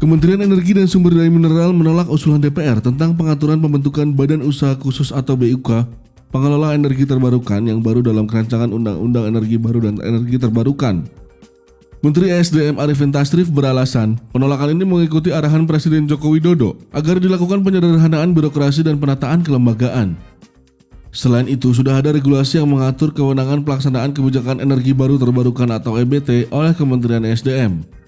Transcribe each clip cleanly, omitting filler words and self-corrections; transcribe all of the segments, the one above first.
Kementerian Energi dan Sumber Daya Mineral menolak usulan DPR tentang pengaturan pembentukan Badan Usaha Khusus atau BUK Pengelola Energi Terbarukan yang baru dalam rancangan Undang-Undang Energi Baru dan Energi Terbarukan. Menteri ESDM Arifin Tasrif beralasan, penolakan ini mengikuti arahan Presiden Joko Widodo agar dilakukan penyederhanaan birokrasi dan penataan kelembagaan. Selain itu, sudah ada regulasi yang mengatur kewenangan pelaksanaan kebijakan energi baru terbarukan atau EBT oleh Kementerian ESDM.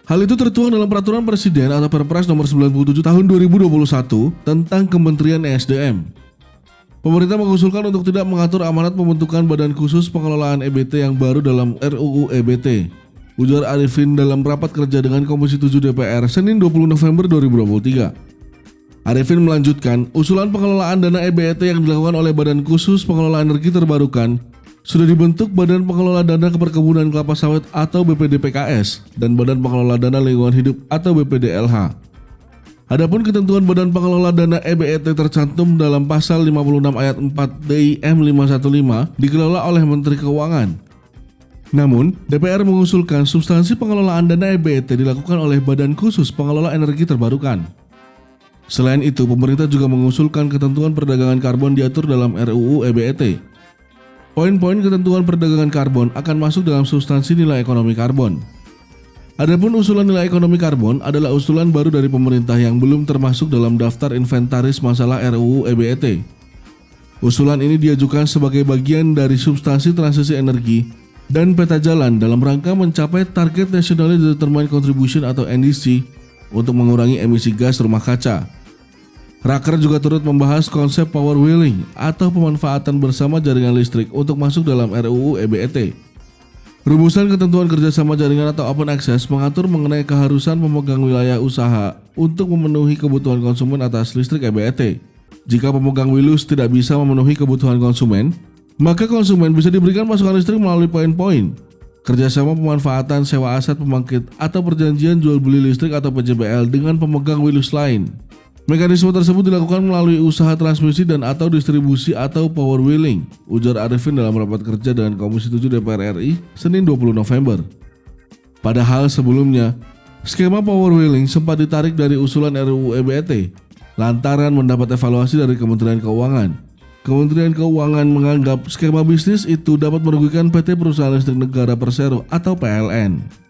Hal itu tertuang dalam Peraturan Presiden atau Perpres nomor 97 tahun 2021 tentang Kementerian ESDM. Pemerintah mengusulkan untuk tidak mengatur amanat pembentukan Badan Khusus Pengelolaan EBT yang baru dalam RUU EBT. Ujar Arifin dalam rapat kerja dengan Komisi 7 DPR Senin 20 November 2023. Arifin melanjutkan, usulan pengelolaan dana EBT yang dilakukan oleh Badan Khusus Pengelola Energi Terbarukan sudah dibentuk Badan Pengelola Dana Keperkebunan Kelapa Sawit atau BPDPKS dan Badan Pengelola Dana Lingkungan Hidup atau BPDLH. Adapun ketentuan Badan Pengelola Dana EBT tercantum dalam pasal 56 ayat 4 DIM 515 dikelola oleh Menteri Keuangan. Namun, DPR mengusulkan substansi pengelolaan dana EBT dilakukan oleh Badan Khusus Pengelola Energi Terbarukan. Selain itu, pemerintah juga mengusulkan ketentuan perdagangan karbon diatur dalam RUU EBT. Poin-poin ketentuan perdagangan karbon akan masuk dalam substansi nilai ekonomi karbon. Adapun usulan nilai ekonomi karbon adalah usulan baru dari pemerintah yang belum termasuk dalam daftar inventaris masalah RUU EBT. Usulan ini diajukan sebagai bagian dari substansi transisi energi dan peta jalan dalam rangka mencapai target Nationally Determined Contribution atau NDC untuk mengurangi emisi gas rumah kaca. Raker juga turut membahas konsep power wheeling atau pemanfaatan bersama jaringan listrik untuk masuk dalam RUU EBT. Rumusan ketentuan kerjasama jaringan atau open access mengatur mengenai keharusan pemegang wilayah usaha untuk memenuhi kebutuhan konsumen atas listrik EBT. Jika pemegang wilus tidak bisa memenuhi kebutuhan konsumen, maka konsumen bisa diberikan pasokan listrik melalui poin-poin. Kerjasama pemanfaatan sewa aset pembangkit atau perjanjian jual beli listrik atau PJBL dengan pemegang wilus lain. Mekanisme tersebut dilakukan melalui usaha transmisi dan atau distribusi atau power wheeling, ujar Arifin dalam rapat kerja dengan Komisi 7 DPR RI Senin 20 November. Padahal sebelumnya, skema power wheeling sempat ditarik dari usulan RUU EBT lantaran mendapat evaluasi dari Kementerian Keuangan. Kementerian Keuangan menganggap skema bisnis itu dapat merugikan PT Perusahaan Listrik Negara Persero atau PLN.